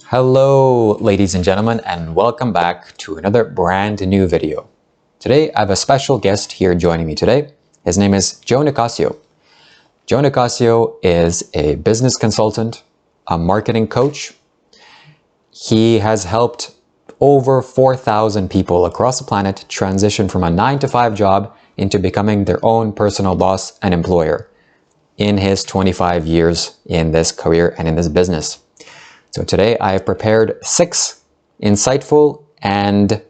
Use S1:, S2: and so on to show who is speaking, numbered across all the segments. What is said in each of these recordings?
S1: Hello, ladies and gentlemen, and welcome back to another brand new video. Today, I have a special guest here joining me today. His name is Joe Nicasio. Joe Nicasio is a business consultant, a marketing coach. He has helped over 4,000 people across the planet transition from a 9-to-5 job into becoming their own personal boss and employer in his 25 years in this career and in this business. So today I have prepared 6 insightful and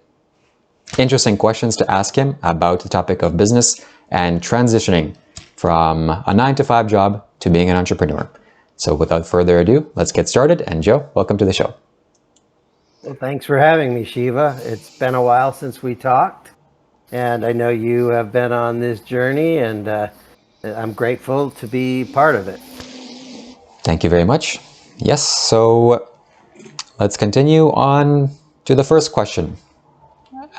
S1: interesting questions to ask him about the topic of business and transitioning from a 9-to-5 job to being an entrepreneur. So without further ado, let's get started. And Joe, welcome to the show.
S2: Well, thanks for having me, Shiva. It's been a while since we talked, and I know you have been on this journey, and I'm grateful to be part of it.
S1: Thank you very much. Yes, so let's continue on to the first question.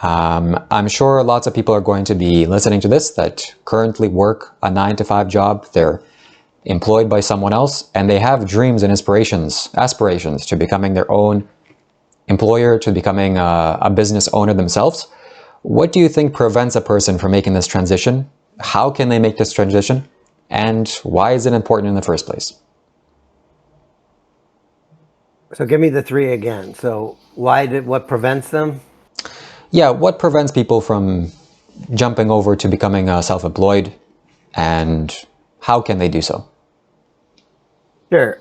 S1: I'm sure lots of people are going to be listening to this that currently work a 9-to-5 job. They're employed by someone else, and they have dreams and aspirations to becoming their own employer, to becoming a business owner themselves. What do you think prevents a person from making this transition? How can they make this transition? And why is it important in the first place?
S2: So give me the 3 again. So what prevents them?
S1: Yeah, what prevents people from jumping over to becoming self-employed, and how can they do so?
S2: Sure.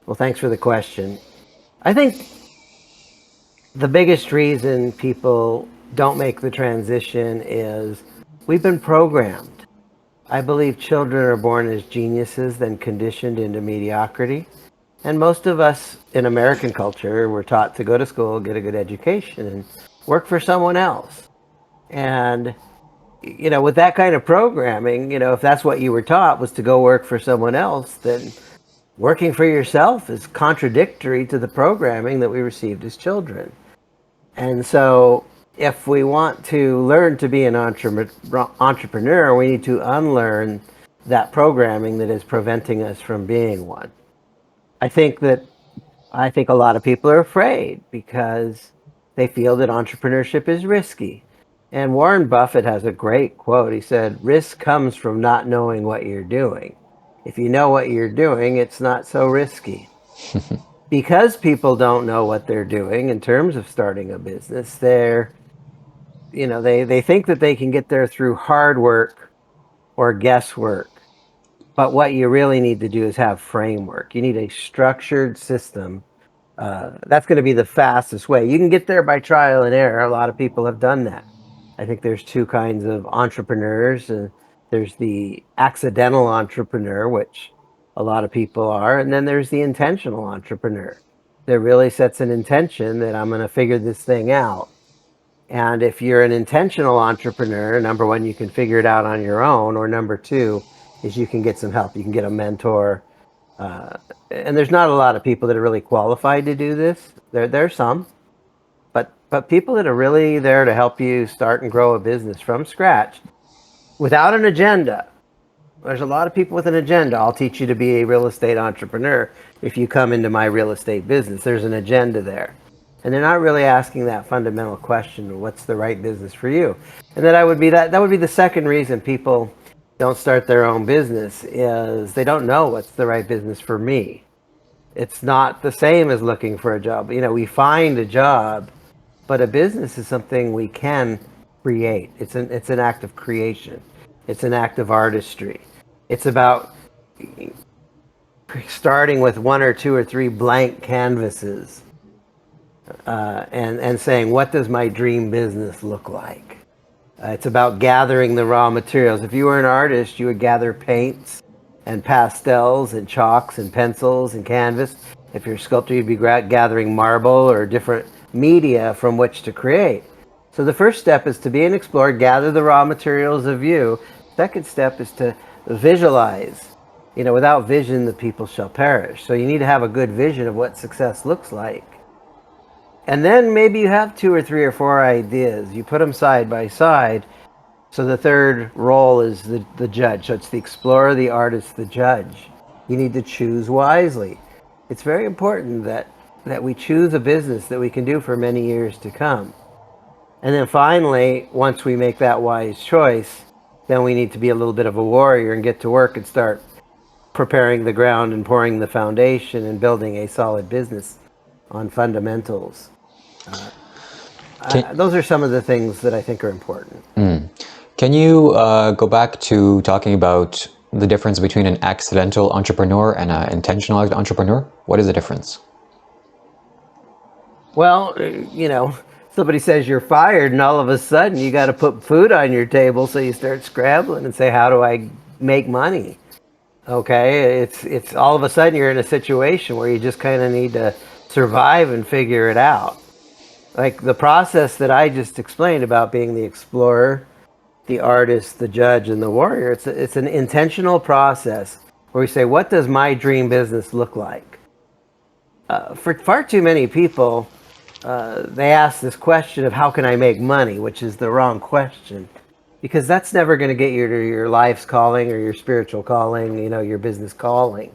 S2: Well, thanks for the question. I think the biggest reason people don't make the transition is we've been programmed. I believe children are born as geniuses, then conditioned into mediocrity. And most of us in American culture were taught to go to school, get a good education, and work for someone else. And, with that kind of programming, if that's what you were taught was to go work for someone else, then working for yourself is contradictory to the programming that we received as children. And so if we want to learn to be an entrepreneur, we need to unlearn that programming that is preventing us from being one. I think a lot of people are afraid because they feel that entrepreneurship is risky. And Warren Buffett has a great quote. He said, "Risk comes from not knowing what you're doing. If you know what you're doing, it's not so risky." Because people don't know what they're doing in terms of starting a business, they think that they can get there through hard work or guesswork. But what you really need to do is have framework. You need a structured system. That's going to be the fastest way. You can get there by trial and error. A lot of people have done that. I think there's 2 kinds of entrepreneurs. There's the accidental entrepreneur, which a lot of people are, and then there's the intentional entrepreneur that really sets an intention that I'm going to figure this thing out. And if you're an intentional entrepreneur, number 1, you can figure it out on your own, or number 2 is you can get some help. You can get a mentor. And there's not a lot of people that are really qualified to do this. There's some, but people that are really there to help you start and grow a business from scratch without an agenda. There's a lot of people with an agenda. I'll teach you to be a real estate entrepreneur if you come into my real estate business. There's an agenda there. And they're not really asking that fundamental question, what's the right business for you? And that would be the second reason people don't start their own business, is they don't know what's the right business for me. It's not the same as looking for a job. We find a job, but a business is something we can create. It's an act of creation. It's an act of artistry. It's about starting with 1 or 2 or 3 blank canvases and saying, what does my dream business look like? It's about gathering the raw materials. If you were an artist, you would gather paints and pastels and chalks and pencils and canvas. If you're a sculptor, you'd be gathering marble or different media from which to create. So the first step is to be an explorer, gather the raw materials of you. Second step is to visualize. Without vision, the people shall perish. So you need to have a good vision of what success looks like. And then maybe you have 2 or 3 or 4 ideas. You put them side by side. So the third role is the judge. So it's the explorer, the artist, the judge. You need to choose wisely. It's very important that that we choose a business that we can do for many years to come. And then finally, once we make that wise choice, then we need to be a little bit of a warrior and get to work and start preparing the ground and pouring the foundation and building a solid business on fundamentals. Those are some of the things that I think are important.
S1: Can you go back to talking about the difference between an accidental entrepreneur and an intentional entrepreneur? What is the difference?
S2: Well, somebody says you're fired and all of a sudden you got to put food on your table, so you start scrambling and say, how do I make money? Okay, it's all of a sudden you're in a situation where you just kind of need to survive and figure it out. Like the process that I just explained about being the explorer, the artist, the judge, and the warrior, it's an intentional process where we say, what does my dream business look like? For far too many people, they ask this question of how can I make money, which is the wrong question, because that's never going to get you to your life's calling or your spiritual calling, your business calling.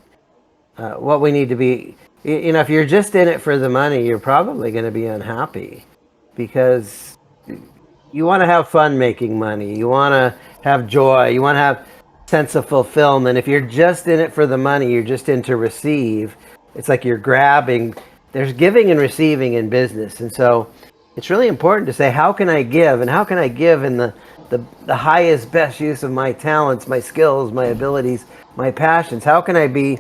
S2: What we need to be, if you're just in it for the money, you're probably going to be unhappy, because you want to have fun making money. You want to have joy. You want to have sense of fulfillment. If you're just in it for the money, you're just in to receive. It's like you're grabbing. There's giving and receiving in business. And so it's really important to say, how can I give? And how can I give in the highest, best use of my talents, my skills, my abilities, my passions? How can I be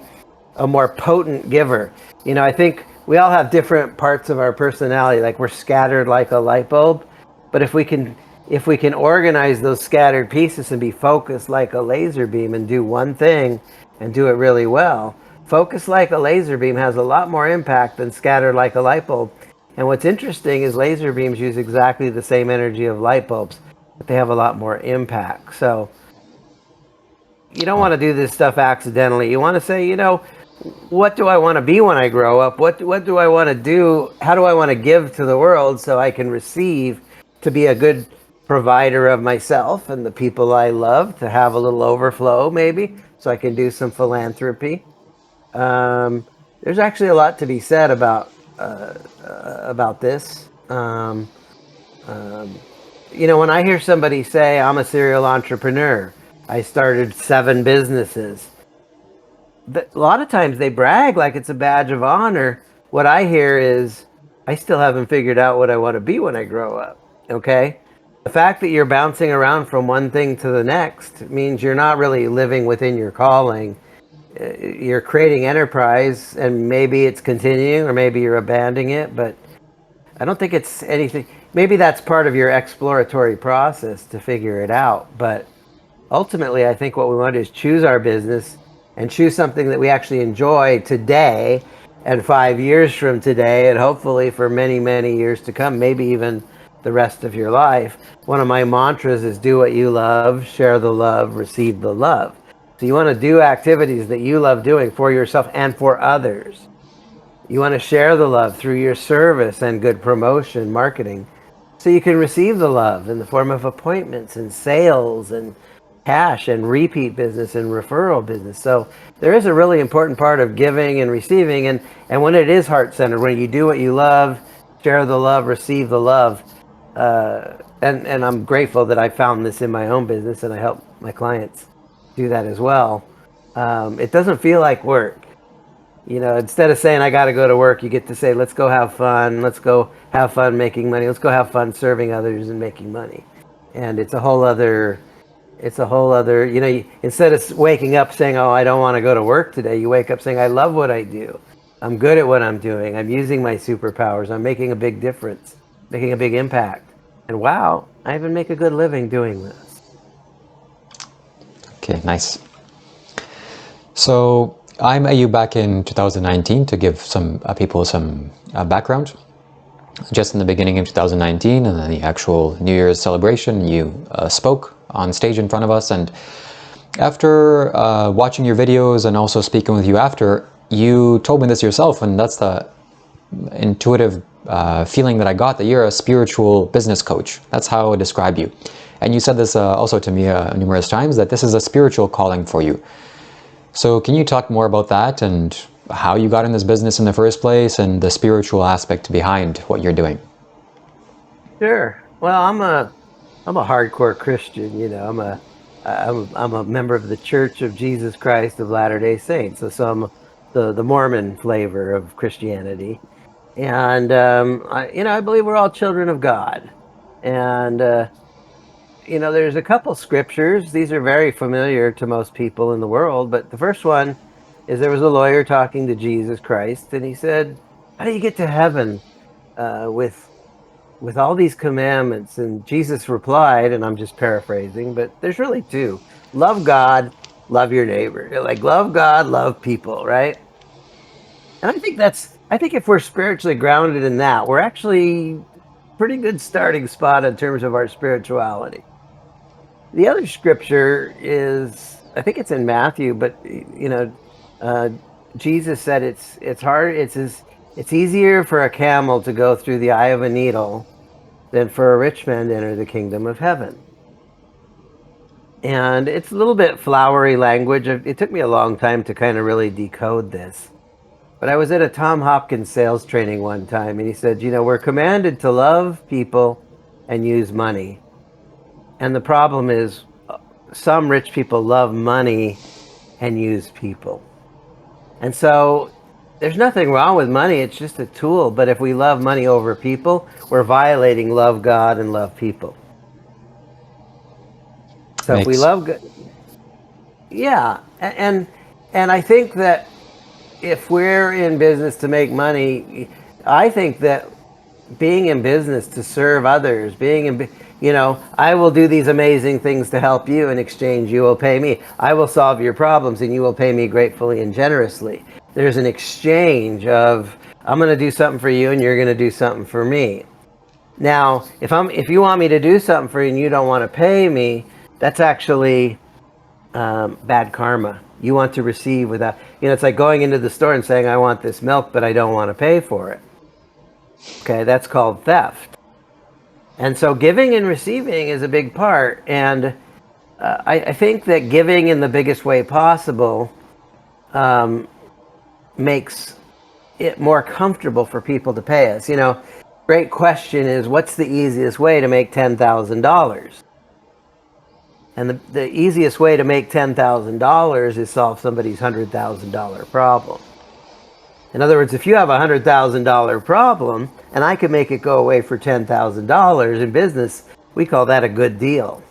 S2: a more potent giver? I think we all have different parts of our personality, like we're scattered like a light bulb. But if we can organize those scattered pieces and be focused like a laser beam and do one thing and do it really well, focus like a laser beam has a lot more impact than scattered like a light bulb. And what's interesting is laser beams use exactly the same energy of light bulbs, but they have a lot more impact. So you don't want to do this stuff accidentally. You want to say, what do I want to be when I grow up? What do I want to do? How do I want to give to the world so I can receive, to be a good provider of myself and the people I love, to have a little overflow maybe, so I can do some philanthropy. There's actually a lot to be said about this. When I hear somebody say, I'm a serial entrepreneur, I started 7 businesses, a lot of times they brag like it's a badge of honor. What I hear is, I still haven't figured out what I want to be when I grow up. Okay? The fact that you're bouncing around from one thing to the next means you're not really living within your calling. You're creating enterprise, and maybe it's continuing or maybe you're abandoning it, but I don't think it's anything. Maybe that's part of your exploratory process to figure it out. But ultimately, I think what we want to do is choose our business and choose something that we actually enjoy today and 5 years from today, and hopefully for many, many years to come, maybe even the rest of your life. One of my mantras is do what you love, share the love, receive the love. So you want to do activities that you love doing for yourself and for others. You want to share the love through your service and good promotion, marketing, so you can receive the love in the form of appointments and sales and cash and repeat business and referral business. So there is a really important part of giving and receiving. And when it is heart-centered, when you do what you love, share the love, receive the love, and I'm grateful that I found this in my own business, and I help my clients do that as well. It doesn't feel like work. Instead of saying I got to go to work, you get to say, let's go have fun. Let's go have fun making money. Let's go have fun serving others and making money. And it's a whole other, instead of waking up saying, oh, I don't want to go to work today, you wake up saying, I love what I do. I'm good at what I'm doing. I'm using my superpowers. I'm making a big difference, making a big impact. And wow, I even make a good living doing this.
S1: Okay, nice. So I met you back in 2019 to give some people some background. Just in the beginning of 2019, and then the actual New Year's celebration, you spoke on stage in front of us. And after watching your videos and also speaking with you after, you told me this yourself, and that's the intuitive feeling that I got, that you're a spiritual business coach. That's how I describe you. And you said this also to me numerous times, that this is a spiritual calling for you. So can you talk more about that and how you got in this business in the first place and the spiritual aspect behind what you're doing.
S2: Sure. Well, I'm a hardcore Christian. You know, I'm a member of the Church of Jesus Christ of Latter-day Saints. So I'm the Mormon flavor of Christianity, and I believe we're all children of God, and there's a couple scriptures. These are very familiar to most people in the world, but the first one is there was a lawyer talking to Jesus Christ, and he said, "How do you get to heaven with all these commandments?" And Jesus replied, and I'm just paraphrasing, but there's really two: love God, love your neighbor. Like, love God, love people, right? And I think if we're spiritually grounded in that, we're actually pretty good starting spot in terms of our spirituality. The other scripture is, I think it's in Matthew, but uh, Jesus said it's hard. It's easier for a camel to go through the eye of a needle than for a rich man to enter the kingdom of heaven. And it's a little bit flowery language. It took me a long time to kind of really decode this. But I was at a Tom Hopkins sales training one time, and he said, we're commanded to love people and use money. And the problem is, some rich people love money and use people. And so there's nothing wrong with money. It's just a tool. But if we love money over people, we're violating love God and love people. So if we love God, yeah. And I think that if we're in business to make money, I think that being in business to serve others, I will do these amazing things to help you. In exchange, you will pay me. I will solve your problems and you will pay me gratefully and generously. There's an exchange of, I'm going to do something for you and you're going to do something for me. Now, if you want me to do something for you and you don't want to pay me, that's actually bad karma. You want to receive without, it's like going into the store and saying, I want this milk, but I don't want to pay for it. Okay, that's called theft. And so giving and receiving is a big part. And I think that giving in the biggest way possible makes it more comfortable for people to pay us. Great question is, what's the easiest way to make $10,000? And the easiest way to make $10,000 is solve somebody's $100,000 problem. In other words, if you have a $100,000 problem and I can make it go away for $10,000 in business, we call that a good deal.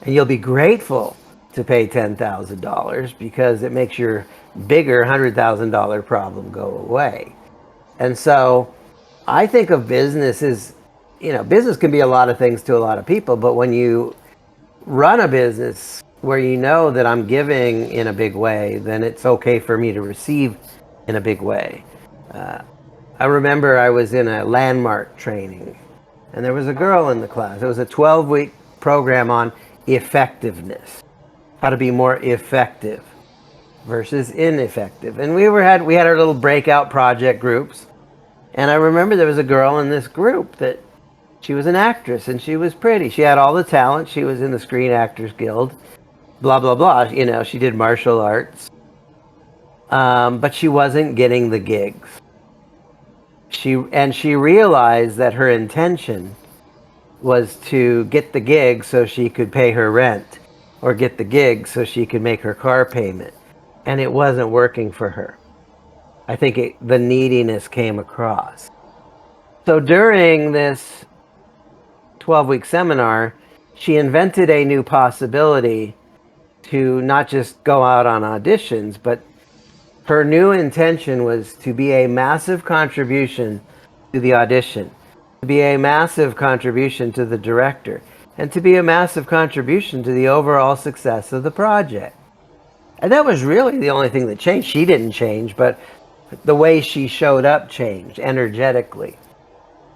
S2: And you'll be grateful to pay $10,000 because it makes your bigger $100,000 problem go away. And so I think of business as, business can be a lot of things to a lot of people, but when you run a business where you know that I'm giving in a big way, then it's okay for me to receive in a big way. I remember I was in a landmark training and there was a girl in the class. It was a 12-week program on effectiveness, how to be more effective versus ineffective. And we had our little breakout project groups. And I remember there was a girl in this group that she was an actress and she was pretty. She had all the talent. She was in the Screen Actors Guild, blah, blah, blah. She did martial arts. But she wasn't getting the gigs. She realized that her intention was to get the gig so she could pay her rent or get the gig so she could make her car payment. And it wasn't working for her. I think the neediness came across. So during this 12-week seminar, she invented a new possibility to not just go out on auditions, but her new intention was to be a massive contribution to the audition, to be a massive contribution to the director, and to be a massive contribution to the overall success of the project. And that was really the only thing that changed. She didn't change, but the way she showed up changed energetically.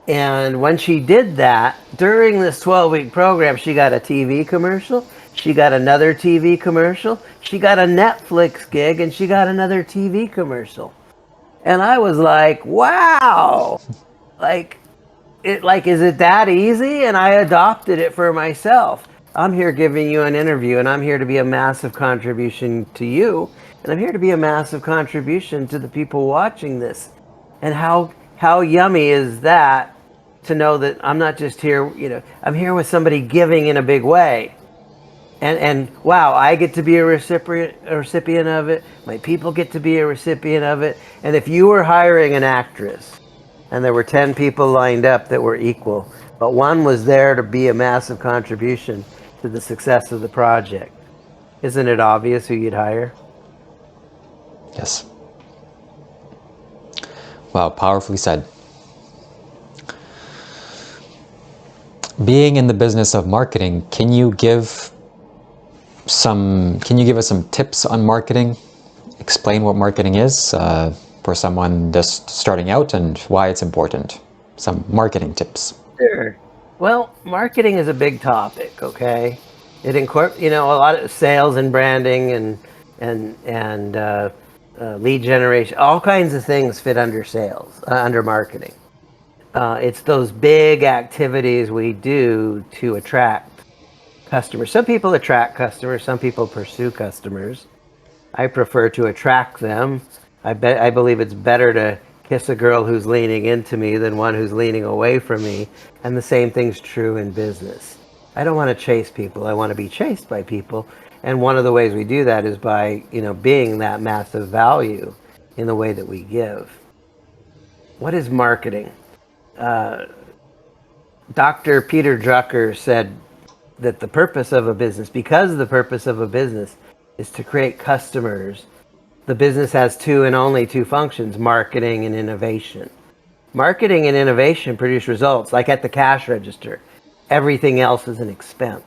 S2: And when she did that, during this 12-week program, she got a TV commercial, she got another TV commercial, she got a Netflix gig, and she got another TV commercial. And I was like, wow! Is it that easy? And I adopted it for myself. I'm here giving you an interview, and I'm here to be a massive contribution to you. and I'm here to be a massive contribution to the people watching this. And how yummy is that to know that I'm not just here, I'm here with somebody giving in a big way. And wow, I get to be a recipient of it. My people get to be a recipient of it. And if you were hiring an actress and there were 10 people lined up that were equal, but one was there to be a massive contribution to the success of the project, isn't it obvious who you'd hire?
S1: Yes. Wow, powerfully said. Being in the business of marketing, can you give us some tips on marketing? Explain what marketing is for someone just starting out and why it's important. Some marketing tips.
S2: Sure. Well, marketing is a big topic, okay? It incorporates, a lot of sales and branding and lead generation, all kinds of things fit under sales, under marketing. It's those big activities we do to attract customers. Some people attract customers, some people pursue customers. I prefer to attract them. I believe it's better to kiss a girl who's leaning into me than one who's leaning away from me. And the same thing's true in business. I don't want to chase people. I want to be chased by people. And one of the ways we do that is by, being that massive value in the way that we give. What is marketing? Dr. Peter Drucker said that the purpose of a business, because the purpose of a business is to create customers, the business has two and only two functions: marketing and innovation. Marketing and innovation produce results, like at the cash register. Everything else is an expense.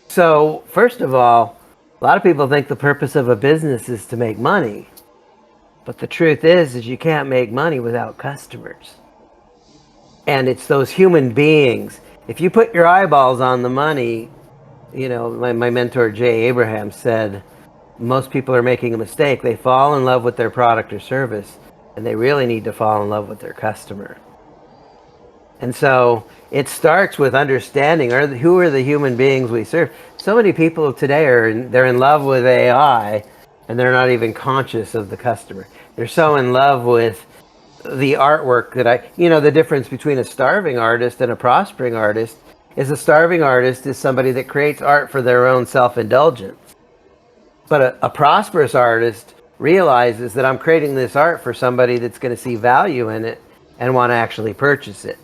S2: So, first of all, a lot of people think the purpose of a business is to make money. But the truth is you can't make money without customers. And it's those human beings. If you put your eyeballs on the money, my mentor Jay Abraham said, most people are making a mistake. They fall in love with their product or service, and they really need to fall in love with their customer. And so it starts with understanding who are the human beings we serve. So many people today they're in love with AI, and they're not even conscious of the customer. They're so in love with the artwork that the difference between a starving artist and a prospering artist is a starving artist is somebody that creates art for their own self-indulgence. But a prosperous artist realizes that I'm creating this art for somebody that's going to see value in it and want to actually purchase it.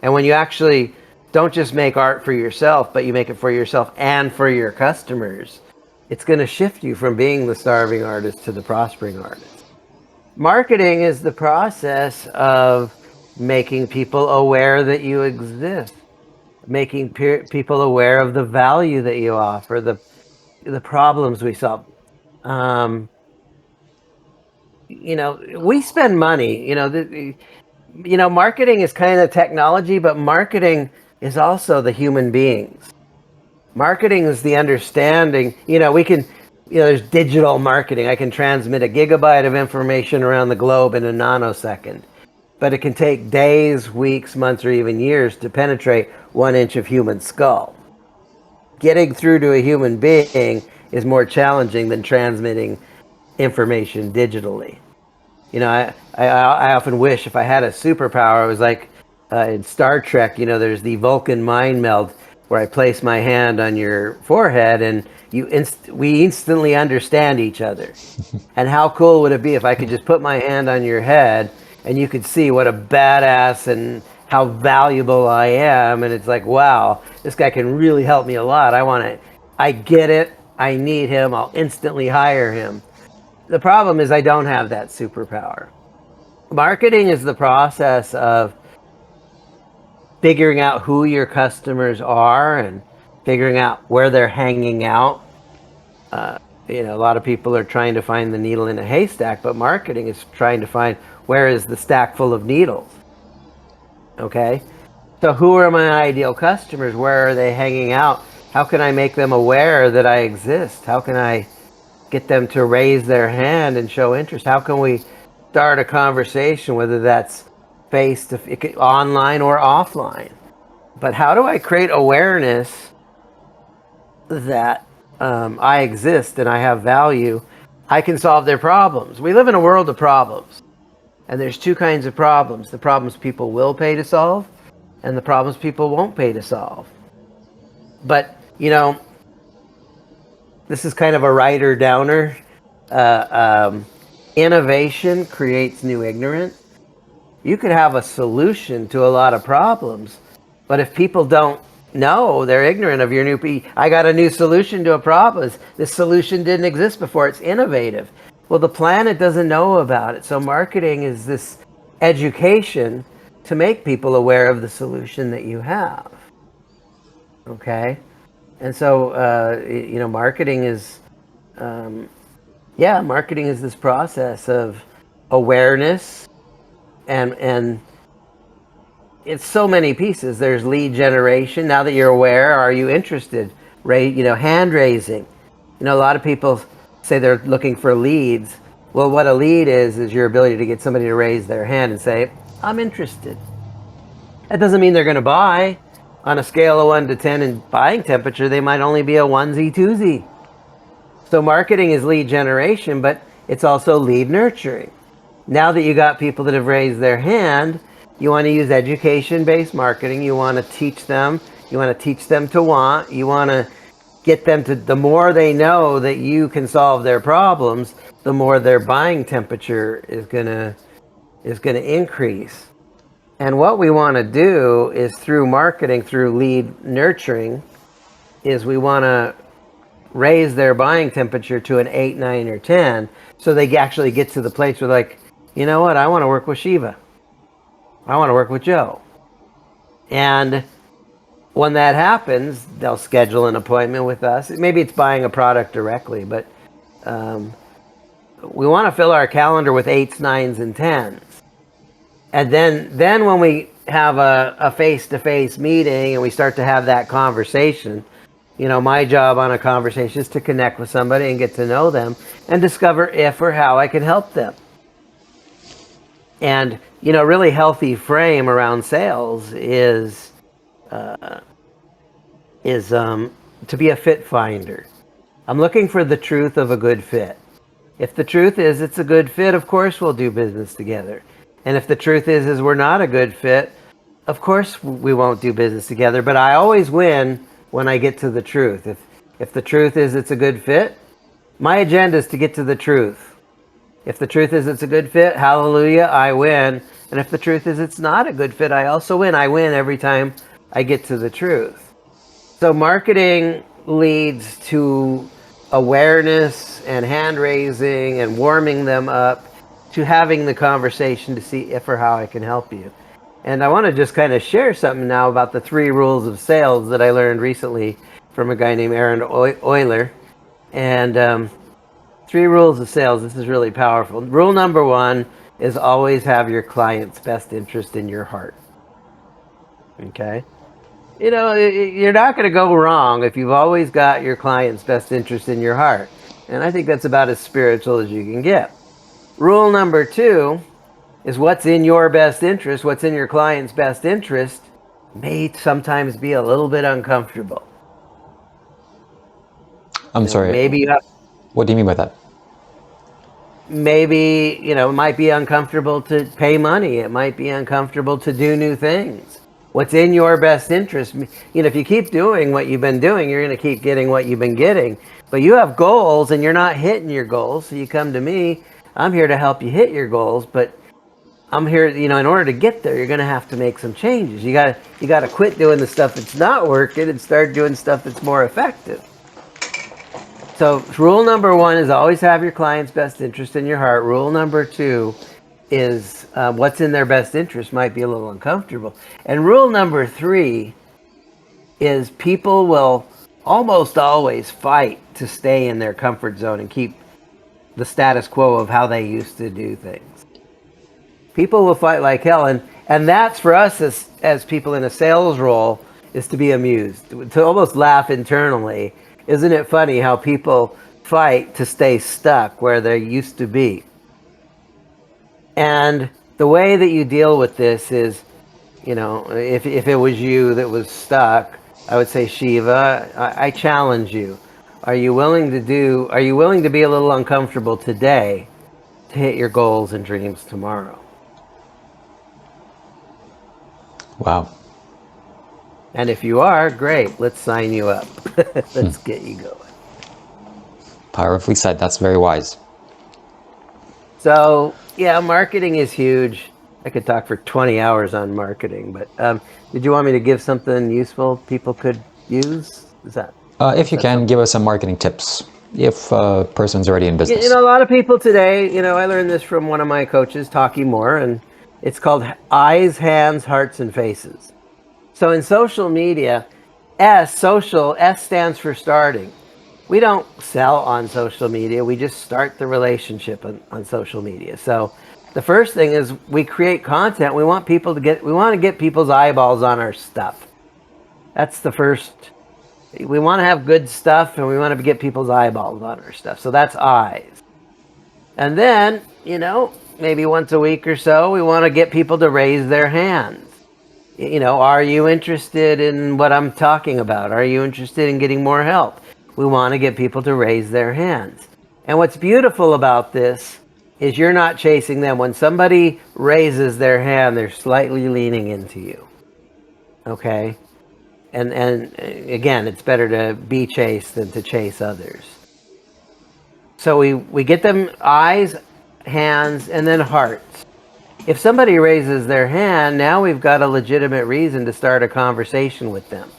S2: And when you actually don't just make art for yourself, but you make it for yourself and for your customers, it's going to shift you from being the starving artist to the prospering artist. Marketing is the process of making people aware that you exist, making people aware of the value that you offer, the problems we solve. We spend money. Marketing is kind of technology, but marketing is also the human beings. Marketing is the understanding. There's digital marketing. I can transmit a gigabyte of information around the globe in a nanosecond. But it can take days, weeks, months, or even years to penetrate 1 inch of human skull. Getting through to a human being is more challenging than transmitting information digitally. I often wish if I had a superpower, it was like in Star Trek, there's the Vulcan mind meld where I place my hand on your forehead and we instantly understand each other. And how cool would it be if I could just put my hand on your head and you could see what a badass and how valuable I am. And it's like, wow, this guy can really help me a lot. I get it. I need him. I'll instantly hire him. The problem is I don't have that superpower. Marketing is the process of figuring out who your customers are and figuring out where they're hanging out. A lot of people are trying to find the needle in a haystack, but marketing is trying to find where is the stack full of needles. Okay? So who are my ideal customers? Where are they hanging out? How can I make them aware that I exist? How can I get them to raise their hand and show interest? How can we start a conversation, whether that's online or offline? But how do I create awareness that I exist and I have value, I can solve their problems. We live in a world of problems. And there's two kinds of problems: the problems people will pay to solve, and the problems people won't pay to solve. But, this is kind of a writer downer. Innovation creates new ignorance. You could have a solution to a lot of problems, but if people don't know, they're ignorant of your I got a new solution to a problem. This solution didn't exist before. It's innovative. Well, the planet doesn't know about it. So marketing is this education to make people aware of the solution that you have. Okay? And so, marketing is, marketing is this process of awareness, and it's so many pieces. There's lead generation. Now that you're aware, are you interested? Hand raising. A lot of people say they're looking for leads. Well, what a lead is your ability to get somebody to raise their hand and say, I'm interested. That doesn't mean they're going to buy. On a scale of 1 to 10 in buying temperature, they might only be a onesie, twosie. So marketing is lead generation, but it's also lead nurturing. Now that you got people that have raised their hand, you want to use education-based marketing. You want to teach them. You want to teach them to want. You want to get them to, the more they know that you can solve their problems, the more their buying temperature is going to increase. And what we want to do is, through marketing, through lead nurturing, is we want to raise their buying temperature to an 8, 9, or 10, so they actually get to the place where, like, you know what, I want to work with Shiva. I want to work with Joe. And when that happens, they'll schedule an appointment with us. Maybe it's buying a product directly, but we want to fill our calendar with 8s, 9s, and 10s. And then when we have a face-to-face meeting and we start to have that conversation, my job on a conversation is to connect with somebody and get to know them and discover if or how I can help them. And, really healthy frame around sales is to be a fit finder. I'm looking for the truth of a good fit. If the truth is it's a good fit, of course we'll do business together. And if the truth is we're not a good fit, of course we won't do business together. But I always win when I get to the truth. If the truth is it's a good fit, my agenda is to get to the truth. If the truth is it's a good fit, hallelujah, I win. And if the truth is it's not a good fit, I also win. I win every time I get to the truth. So marketing leads to awareness and hand raising and warming them up to having the conversation to see if or how I can help you. And I want to just kind of share something now about the 3 rules of sales that I learned recently from a guy named Aaron Euler. And 3 rules of sales, this is really powerful. Rule number 1 is always have your client's best interest in your heart. Okay? You're not going to go wrong if you've always got your client's best interest in your heart. And I think that's about as spiritual as you can get. Rule number 2 is what's in your best interest, what's in your client's best interest, may sometimes be a little bit uncomfortable.
S1: I'm sorry.
S2: Maybe you have...
S1: What do you mean by that?
S2: Maybe, it might be uncomfortable to pay money. It might be uncomfortable to do new things. What's in your best interest? If you keep doing what you've been doing, you're going to keep getting what you've been getting. But you have goals and you're not hitting your goals. So you come to me. I'm here to help you hit your goals, but I'm here, in order to get there, you're going to have to make some changes. You got to quit doing the stuff that's not working and start doing stuff that's more effective. So rule number 1 is always have your client's best interest in your heart. Rule number 2 is what's in their best interest might be a little uncomfortable. And rule number 3 is people will almost always fight to stay in their comfort zone and keep the status quo of how they used to do things. People will fight like hell, and that's for us as people in a sales role, is to be amused, to almost laugh internally. Isn't it funny how people fight to stay stuck where they used to be? And the way that you deal with this is, if it was you that was stuck, I would say, Shiva, I challenge you. Are you willing to be a little uncomfortable today to hit your goals and dreams tomorrow?
S1: Wow.
S2: And if you are, great, let's sign you up. Let's get you going.
S1: Powerfully said. That's very wise.
S2: So, yeah, marketing is huge. I could talk for 20 hours on marketing, but did you want me to give something useful people could use?
S1: If you can, give us some marketing tips if a person's already in business.
S2: A lot of people today, I learned this from one of my coaches, Taki Moore, and it's called eyes, hands, hearts, and faces. So in social media, S stands for starting. We don't sell on social media. We just start the relationship on social media. So the first thing is we create content. We want to get people's eyeballs on our stuff. That's the first. We want to have good stuff and we want to get people's eyeballs on our stuff. So that's eyes. And then, maybe once a week or so, we want to get people to raise their hands. Are you interested in what I'm talking about? Are you interested in getting more help? We want to get people to raise their hands. And what's beautiful about this is you're not chasing them. When somebody raises their hand, they're slightly leaning into you. Okay? And again, it's better to be chased than to chase others. So we get them eyes, hands, and then hearts. If somebody raises their hand, now we've got a legitimate reason to start a conversation with them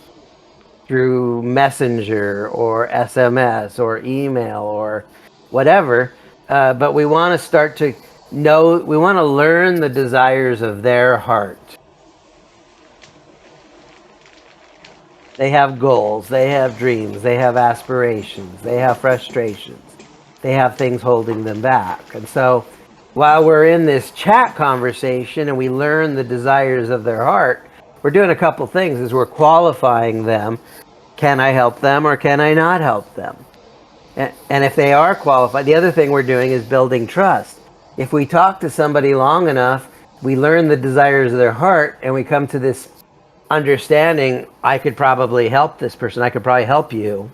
S2: through Messenger or SMS or email or whatever. But we want to start to we want to learn the desires of their heart. They have goals, they have dreams, they have aspirations, they have frustrations, they have things holding them back. And so while we're in this chat conversation and we learn the desires of their heart, we're doing a couple things is we're qualifying them. Can I help them or can I not help them? And if they are qualified, the other thing we're doing is building trust. If we talk to somebody long enough, we learn the desires of their heart and we come to this understanding, I could probably help this person, I could probably help you.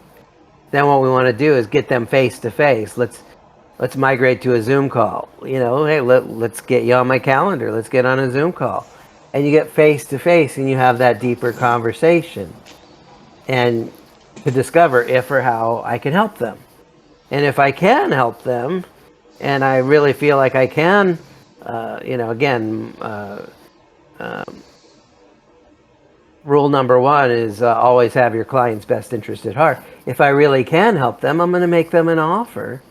S2: Then what we want to do is get them face to face. Let's migrate to a Zoom call. Hey, let's get you on my calendar. Let's get on a Zoom call. And you get face to face and you have that deeper conversation. And to discover if or how I can help them. And if I can help them, and I really feel like I can, rule number one is always have your client's best interest at heart. If I really can help them, I'm going to make them an offer.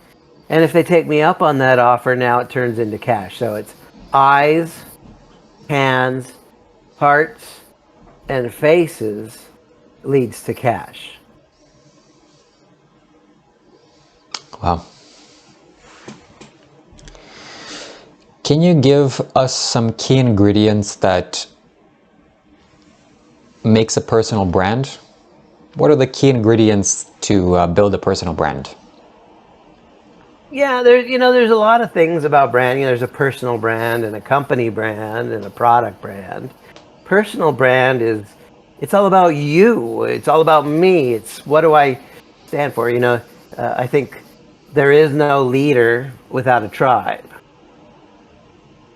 S2: And if they take me up on that offer, now it turns into cash. So it's eyes, hands, hearts, and faces leads to cash.
S1: Wow. Can you give us some key ingredients that makes a personal brand? What are the key ingredients to build a personal brand?
S2: Yeah, there's a lot of things about branding. There's a personal brand and a company brand and a product brand. Personal brand it's all about you. It's all about me. It's what do I stand for? I think there is no leader without a tribe.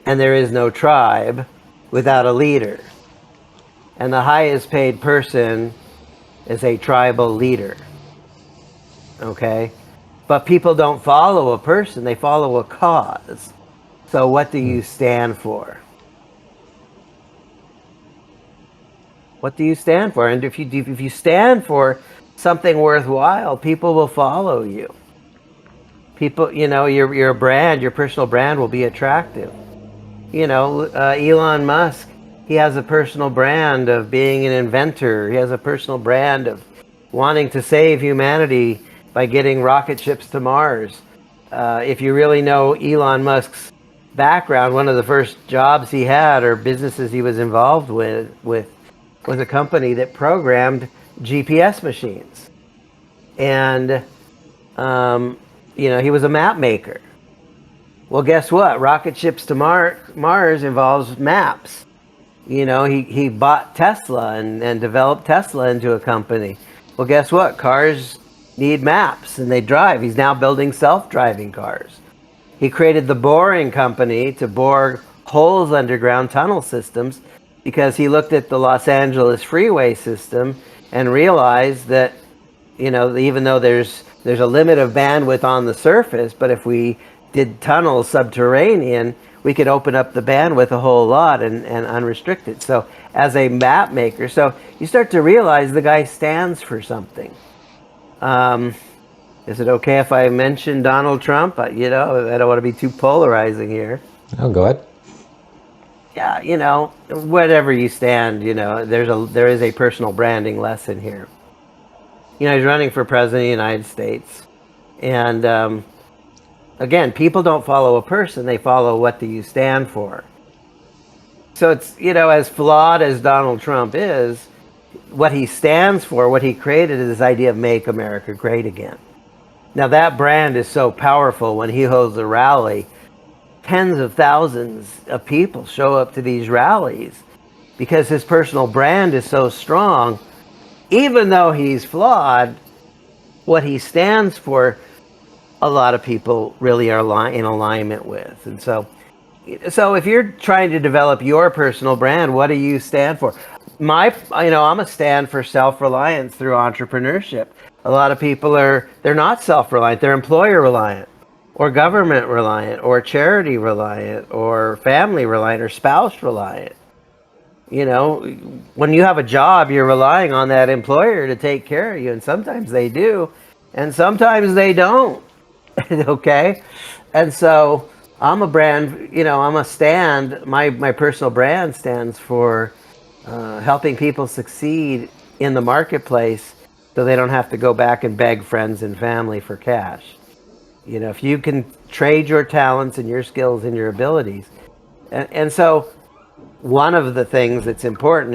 S2: And there is no tribe without a leader. And the highest paid person is a tribal leader. Okay? But people don't follow a person, they follow a cause. So what do you stand for? What do you stand for? And if you stand for something worthwhile, people will follow you. People, your brand, your personal brand will be attractive. Elon Musk, he has a personal brand of being an inventor. He has a personal brand of wanting to save humanity by getting rocket ships to Mars. If you really know Elon Musk's background, one of the first jobs he had or businesses he was involved with was a company that programmed GPS machines. And, he was a map maker. Well, guess what? Rocket ships to Mars involves maps. He bought Tesla and developed Tesla into a company. Well, guess what? Cars need maps and they drive. He's now building self-driving cars. He created the boring company to bore holes underground tunnel systems because he looked at the Los Angeles freeway system and realized that, even though there's a limit of bandwidth on the surface, but if we did tunnels subterranean, we could open up the bandwidth a whole lot and unrestrict it. So as a map maker, so you start to realize the guy stands for something. Is it okay if I mention Donald Trump? I don't want to be too polarizing here.
S1: Oh, go ahead.
S2: Yeah, whatever you stand, there is a personal branding lesson here. He's running for president of the United States. And again, people don't follow a person, they follow what do you stand for. So it's, as flawed as Donald Trump is, what he stands for, what he created is this idea of make America great again. Now that brand is so powerful. When he holds a rally, tens of thousands of people show up to these rallies because his personal brand is so strong. Even though he's flawed, what he stands for, a lot of people really are in alignment with. And so if you're trying to develop your personal brand, what do you stand for? I'm a stand for self-reliance through entrepreneurship. A lot of people they're not self-reliant, they're employer reliant, or government reliant, or charity reliant, or family reliant, or spouse reliant. When you have a job, you're relying on that employer to take care of you, and sometimes they do, and sometimes they don't. Okay? And so I'm a brand, I'm a stand, my personal brand stands for helping people succeed in the marketplace so they don't have to go back and beg friends and family for cash. If you can trade your talents and your skills and your abilities. And so one of the things that's important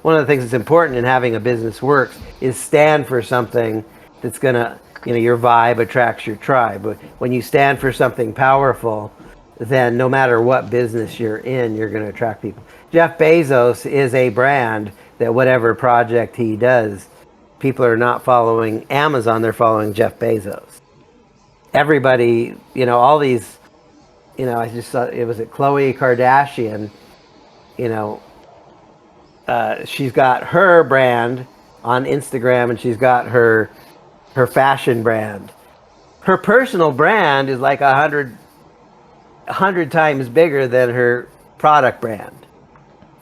S2: one of the things that's important in having a business works is stand for something that's going to, your vibe attracts your tribe. But when you stand for something powerful, then no matter what business you're in, you're going to attract people. Jeff Bezos is a brand that whatever project he does, people are not following Amazon, they're following Jeff Bezos. Everybody, all these, I just saw, it was at Khloe Kardashian, she's got her brand on Instagram and she's got her fashion brand. Her personal brand is like 100 times bigger than her product brand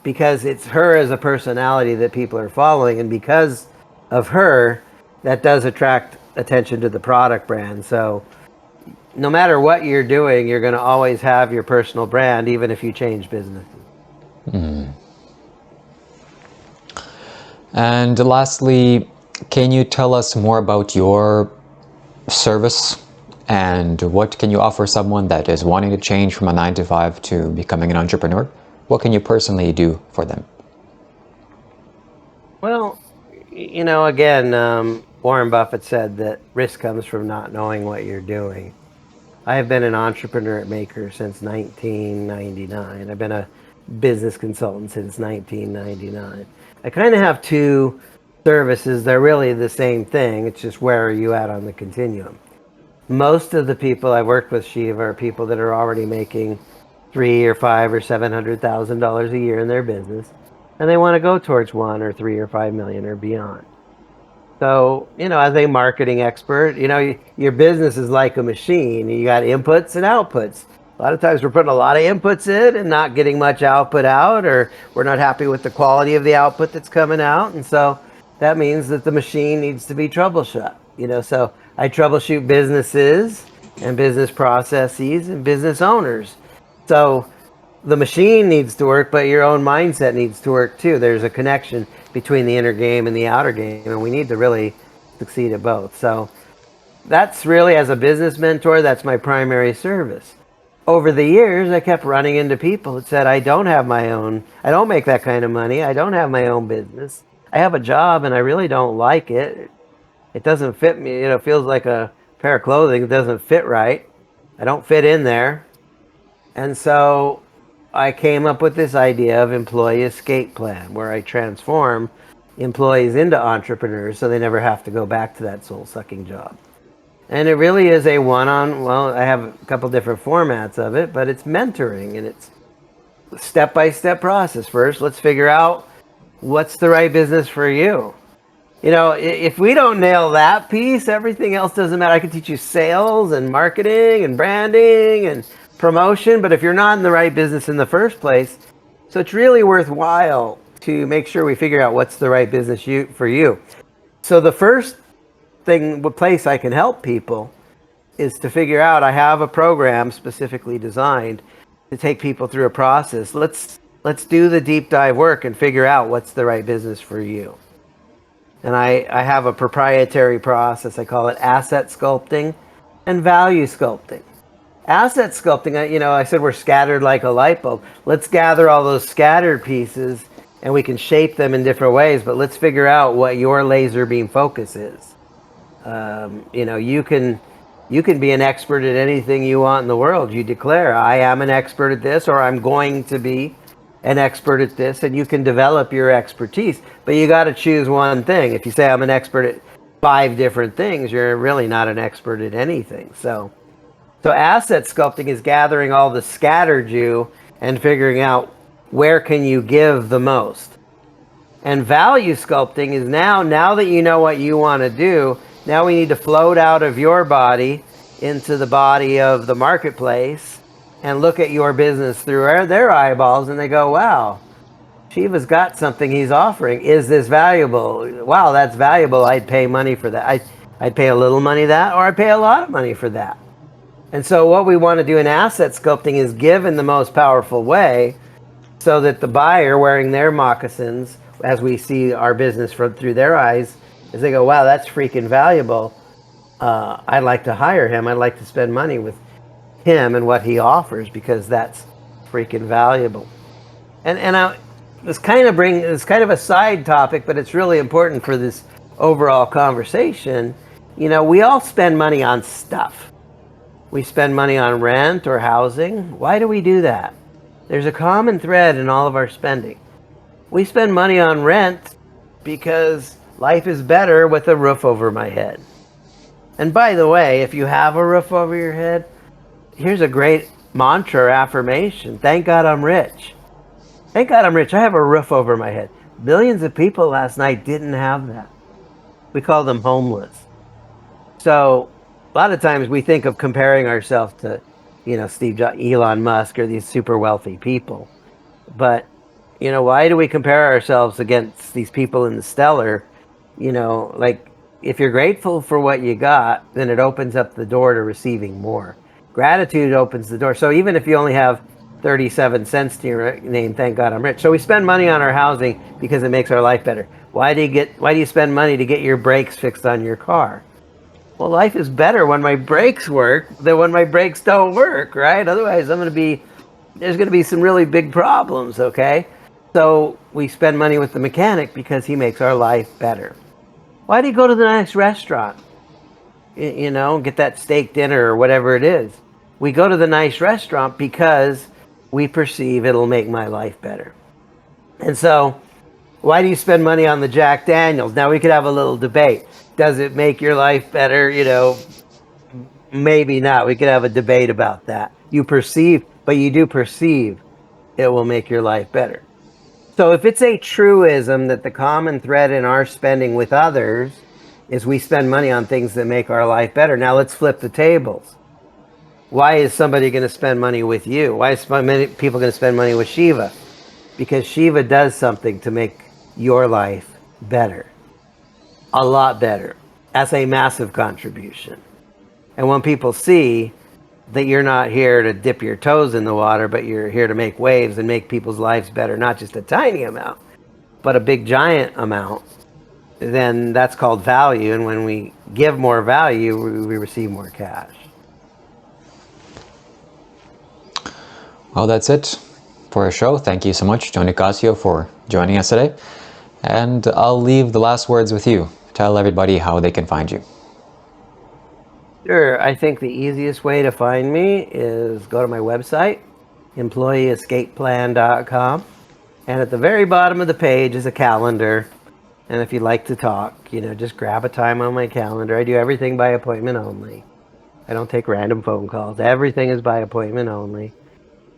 S2: because it's her as a personality that people are following, and because of her, that does attract attention to the product brand. So no matter what you're doing, you're going to always have your personal brand, even if you change business.
S1: And lastly, can you tell us more about your service and what can you offer someone that is wanting to change from a 9-to-5 to becoming an entrepreneur? What can you personally do for them?
S2: Well, again, Warren Buffett said that risk comes from not knowing what you're doing. I have been an entrepreneur maker since 1999. I've been a business consultant since 1999. I kind of have two services. They're really the same thing. It's just where are you at on the continuum. Most of the people I work with, Shiva, are people that are already making $300,000 or $500,000 or $700,000 a year in their business, and they want to go towards $1 or $3 or $5 million or beyond. So, as a marketing expert, your business is like a machine. You got inputs and outputs. A lot of times we're putting a lot of inputs in and not getting much output out, or we're not happy with the quality of the output that's coming out. And so that means that the machine needs to be troubleshot. So I troubleshoot businesses and business processes and business owners. So the machine needs to work, but your own mindset needs to work too. There's a connection between the inner game and the outer game, and we need to really succeed at both. So that's really, as a business mentor, that's my primary service. Over the years, I kept running into people that said, I don't make that kind of money. I don't have my own business. I have a job and I really don't like it. It doesn't fit me. It feels like a pair of clothing. It doesn't fit right. I don't fit in there. And so I came up with this idea of employee escape plan, where I transform employees into entrepreneurs so they never have to go back to that soul-sucking job. And it really is a well, I have a couple different formats of it, but it's mentoring and it's step-by-step process. First, let's figure out what's the right business for you. If we don't nail that piece, everything else doesn't matter. I can teach you sales and marketing and branding and promotion, but if you're not in the right business in the first place, so it's really worthwhile to make sure we figure out what's the right business for you. So the first place I can help people is to figure out, I have a program specifically designed to take people through a process. Let's do the deep dive work and figure out what's the right business for you. And I have a proprietary process. I call it asset sculpting and value sculpting. Asset sculpting, I said we're scattered like a light bulb. Let's gather all those scattered pieces and we can shape them in different ways, but let's figure out what your laser beam focus is. You can be an expert at anything you want in the world. You declare, I am an expert at this, or I'm going to be an expert at this, and you can develop your expertise. But you got to choose one thing. If you say I'm an expert at 5 different things, you're really not an expert at anything. So asset sculpting is gathering all the scattered you and figuring out where can you give the most. And value sculpting is now that you know what you want to do, now we need to float out of your body into the body of the marketplace and look at your business through their eyeballs, and they go, wow, Shiva's got something he's offering. Is this valuable? Wow, that's valuable. I'd pay money for that. I'd pay a little money for that, or I'd pay a lot of money for that. And so what we want to do in asset sculpting is give in the most powerful way so that the buyer wearing their moccasins, as we see our business through their eyes, as they go, wow, that's freaking valuable. I'd like to hire him. I'd like to spend money with him and what he offers because that's freaking valuable. And it's kind of a side topic, but it's really important for this overall conversation. We all spend money on stuff. We spend money on rent or housing. Why do we do that? There's a common thread in all of our spending. We spend money on rent because life is better with a roof over my head. And by the way, if you have a roof over your head, here's a great mantra or affirmation. Thank God I'm rich. Thank God I'm rich. I have a roof over my head. Billions of people last night didn't have that. We call them homeless. So a lot of times we think of comparing ourselves to, Steve Jobs, Elon Musk, or these super wealthy people. But, why do we compare ourselves against these people in the stellar? If you're grateful for what you got, then it opens up the door to receiving more. Gratitude opens the door. So even if you only have 37 cents to your name, thank God I'm rich. So we spend money on our housing because it makes our life better. Why do you spend money to get your brakes fixed on your car? Well, life is better when my brakes work than when my brakes don't work, right? Otherwise, there's going to be some really big problems, okay? So we spend money with the mechanic because he makes our life better. Why do you go to the nice restaurant? Get that steak dinner or whatever it is. We go to the nice restaurant because we perceive it'll make my life better. And so, why do you spend money on the Jack Daniels? Now we could have a little debate. Does it make your life better? Maybe not. We could have a debate about that. You do perceive it will make your life better. So if it's a truism that the common thread in our spending with others is we spend money on things that make our life better. Now let's flip the tables. Why is somebody going to spend money with you? Why is many people going to spend money with Shiva? Because Shiva does something to make your life better. A lot better. That's a massive contribution. And when people see that you're not here to dip your toes in the water, but you're here to make waves and make people's lives better, not just a tiny amount, but a big giant amount, then that's called value. And when we give more value, we receive more cash.
S1: Well, that's it for our show. Thank you so much, Joe Nicasio, for joining us today. And I'll leave the last words with you. Tell everybody how they can find you.
S2: Sure. I think the easiest way to find me is go to my website, employeeescapeplan.com. And at the very bottom of the page is a calendar. And if you'd like to talk, just grab a time on my calendar. I do everything by appointment only. I don't take random phone calls. Everything is by appointment only.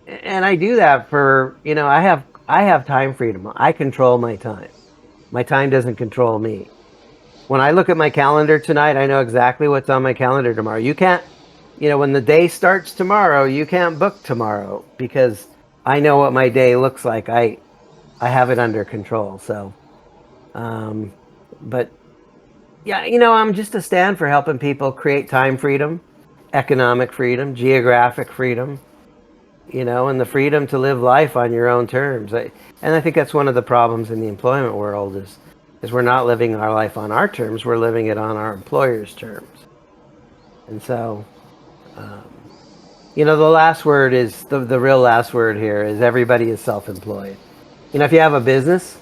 S2: And I do that for, I have time freedom. I control my time. My time doesn't control me. When I look at my calendar tonight, I know exactly what's on my calendar tomorrow. You can't, when the day starts tomorrow, you can't book tomorrow because I know what my day looks like. I have it under control. So, but yeah, I'm just a stand for helping people create time freedom, economic freedom, geographic freedom, and the freedom to live life on your own terms. And I think that's one of the problems in the employment world is we're not living our life on our terms. We're living it on our employer's terms. And so, the last word is the real last word here is everybody is self-employed. If you have a business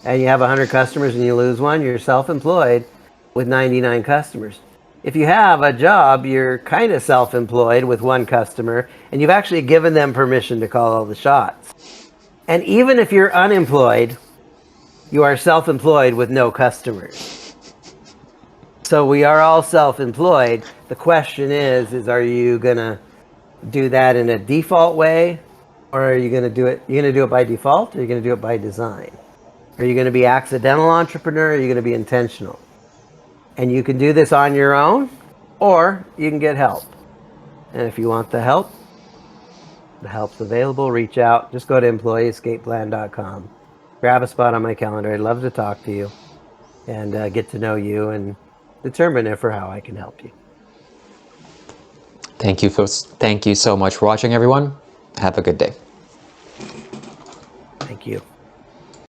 S2: and you have 100 customers and you lose one, you're self-employed with 99 customers. If you have a job, you're kind of self-employed with one customer, and you've actually given them permission to call all the shots. And even if you're unemployed, you are self-employed with no customers. So we are all self-employed. The question is are you going to do that in a default way, or are you going to do it? You're going to do it by default, or are you going to do it by design? Are you going to be accidental entrepreneur, or are you going to be intentional? And you can do this on your own, or you can get help. And if you want the help's available. Reach out. Just go to employeeescapeplan.com. Grab a spot on my calendar. I'd love to talk to you and get to know you and determine if or how I can help you.
S1: Thank you so much for watching, everyone. Have a good day.
S2: Thank you.